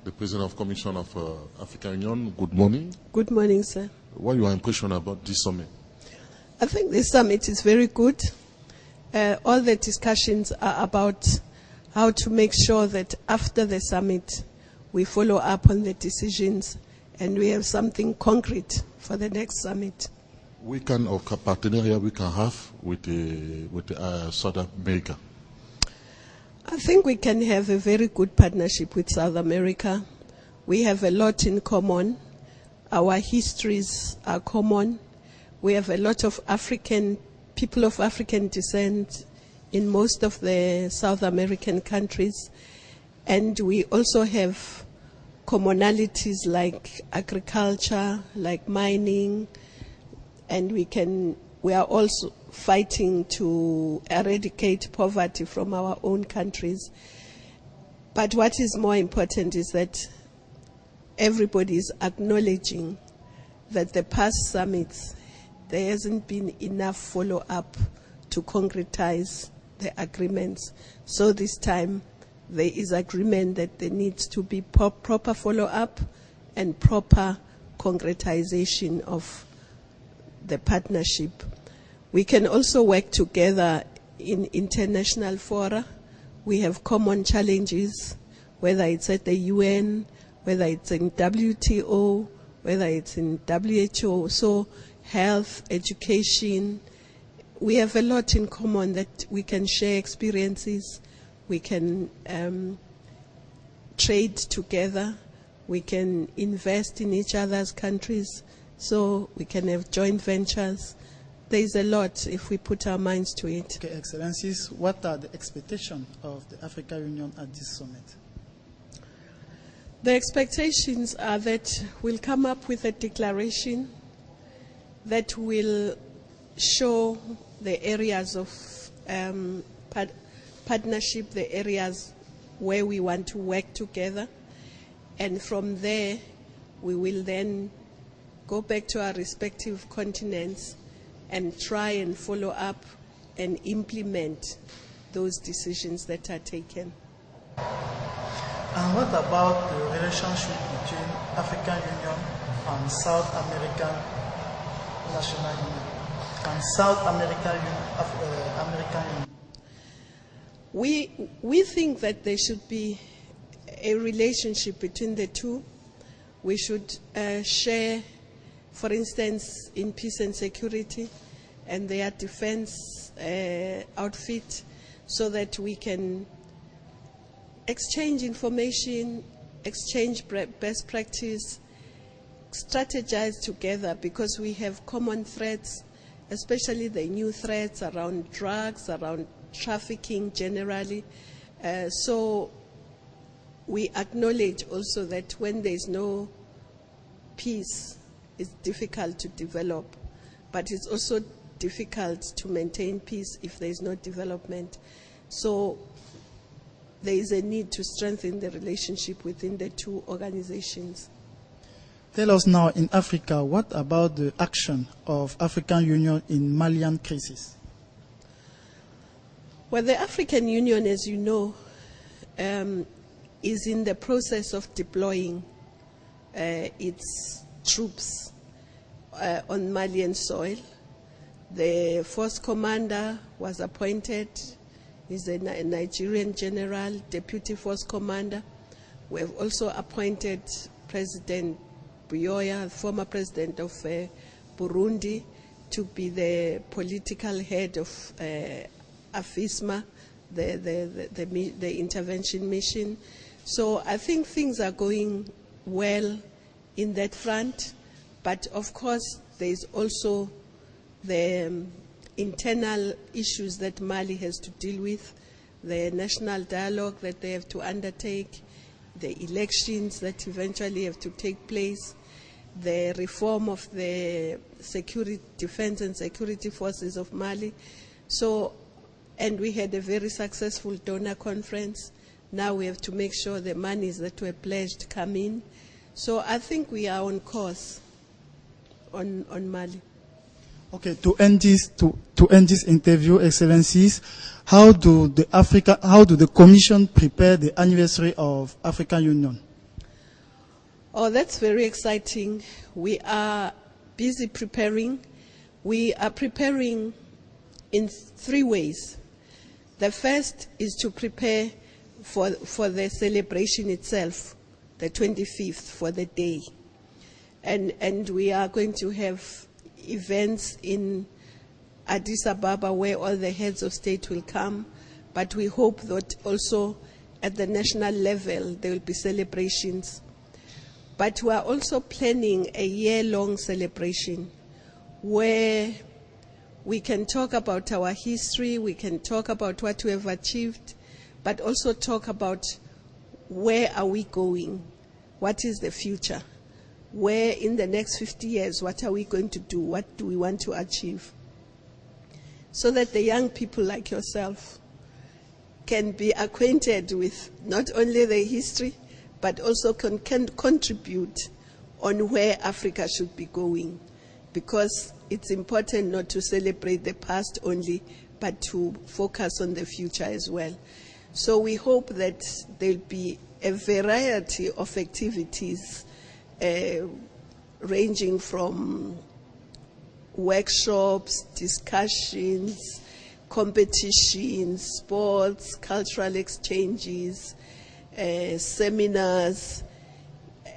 the President of Commission of African Union. Good morning. Good morning, sir. What are your impression about this summit? I think this summit is very good. All the discussions are about how to make sure that after the summit, we follow up on the decisions and we have something concrete for the next summit. What kind of partnership we can have with South America? I think we can have a very good partnership with South America. We have a lot in common. Our histories are common. We have a lot of people of African descent in most of the South American countries. And we also have commonalities like agriculture, like mining, and we are also fighting to eradicate poverty from our own countries. But what is more important is that everybody is acknowledging that the past summits, there hasn't been enough follow-up to concretize the agreements. So this time there is agreement that there needs to be proper follow-up and proper concretization of the partnership. We can also work together in international fora. We have common challenges, whether it's at the UN, whether it's in WTO, whether it's in WHO. So health, education, we have a lot in common that we can share experiences, we can trade together, we can invest in each other's countries, so we can have joint ventures. There is a lot if we put our minds to it. Okay, Excellencies, what are the expectations of the African Union at this summit? The expectations are that we'll come up with a declaration that will show the areas of partnership, the areas where we want to work together. And from there, we will then go back to our respective continents and try and follow up and implement those decisions that are taken. And what about the relationship between African Union and South American National Union and South American Union? We think that there should be a relationship between the two. We should share, for instance, in peace and security and their defense outfit, so that we can exchange information, exchange best practice, strategize together, because we have common threats, especially the new threats around drugs, around trafficking generally. So we acknowledge also that when there is no peace, it's difficult to develop, but it's also difficult to maintain peace if there is no development. So there is a need to strengthen the relationship within the two organizations. Tell us now, in Africa, what about the action of African Union in Malian crisis? Well, the African Union, as you know, is in the process of deploying its troops on Malian soil. The force commander was appointed. He's a Nigerian general, deputy force commander. We have also appointed President Buyoya, former president of Burundi, to be the political head of AFISMA, the intervention mission. So I think things are going well in that front, but of course there is also the internal issues that Mali has to deal with, the national dialogue that they have to undertake, the elections that eventually have to take place, the reform of the defense and security forces of Mali. So, and we had a very successful donor conference. Now we have to make sure the monies that were pledged come in. So I think we are on course on Mali. Okay, to end this interview, Excellencies, how do the Commission prepare the anniversary of African Union? Oh, that's very exciting. We are busy preparing. We are preparing in 3 ways. The first is to prepare for the celebration itself, the 25th, for the day. And we are going to have events in Addis Ababa where all the heads of state will come, but we hope that also at the national level there will be celebrations. But we are also planning a year-long celebration where we can talk about our history, we can talk about what we have achieved, but also talk about where are we going, what is the future, where in the next 50 years, what are we going to do, what do we want to achieve, so that the young people like yourself can be acquainted with not only the history, but also can contribute on where Africa should be going. Because it's important not to celebrate the past only, but to focus on the future as well. So we hope that there'll be a variety of activities ranging from workshops, discussions, competitions, sports, cultural exchanges, seminars,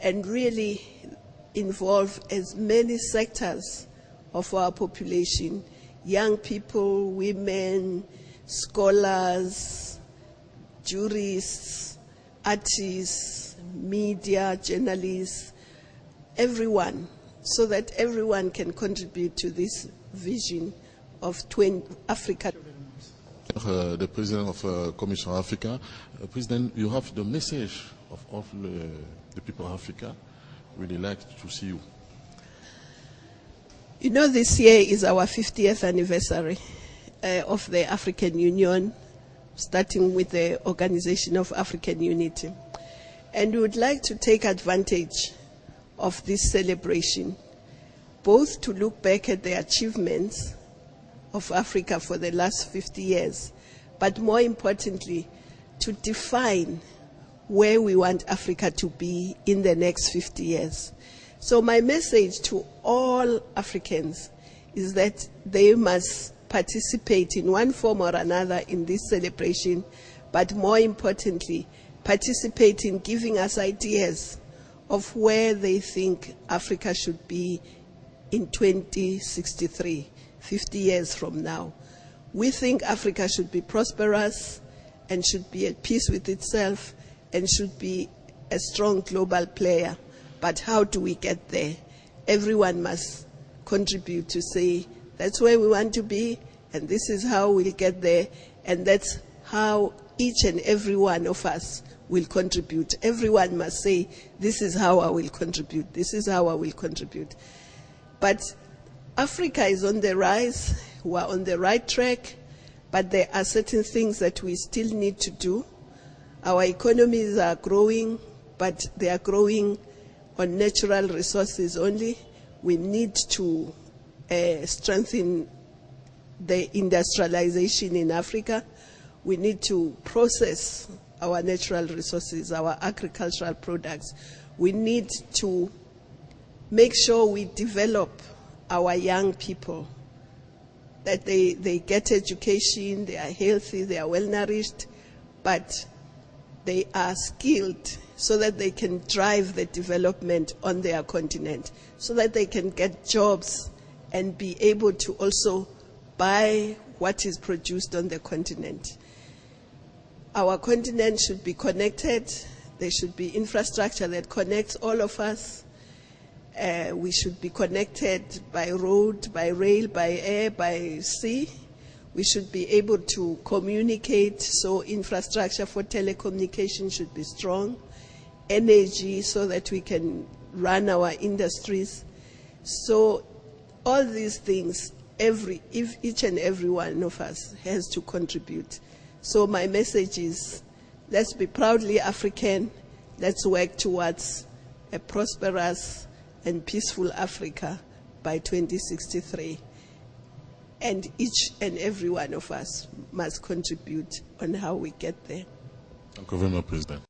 and really involve as many sectors of our population: young people, women, scholars, jurists, artists, media, journalists, everyone, so that everyone can contribute to this vision of Africa. The President of Commission Africa. President, you have the message of all the people of Africa. Really like to see you. You know, this year is our 50th anniversary of the African Union, starting with the Organization of African Unity. And we would like to take advantage of this celebration, both to look back at the achievements of Africa for the last 50 years, but more importantly, to define where we want Africa to be in the next 50 years. So my message to all Africans is that they must participate in one form or another in this celebration, but more importantly, participate in giving us ideas of where they think Africa should be in 2063, 50 years from now. We think Africa should be prosperous and should be at peace with itself and should be a strong global player. But how do we get there? Everyone must contribute to say, that's where we want to be, and this is how we'll get there, and that's how each and every one of us will contribute. Everyone must say, this is how I will contribute, this is how I will contribute. But Africa is on the rise, we are on the right track, but there are certain things that we still need to do. Our economies are growing, but they are growing on natural resources only. We need to strengthen the industrialization in Africa. We need to process our natural resources, our agricultural products. We need to make sure we develop our young people, that they get education, they are healthy, they are well nourished, but they are skilled so that they can drive the development on their continent, so that they can get jobs and be able to also buy what is produced on the continent. Our continent should be connected. There should be infrastructure that connects all of us. We should be connected by road, by rail, by air, by sea. We should be able to communicate, so infrastructure for telecommunication should be strong. Energy, so that we can run our industries. So all these things, each and every one of us has to contribute. So my message is, let's be proudly African. Let's work towards a prosperous and peaceful Africa by 2063. And each and every one of us must contribute on how we get there. Thank you very much, President.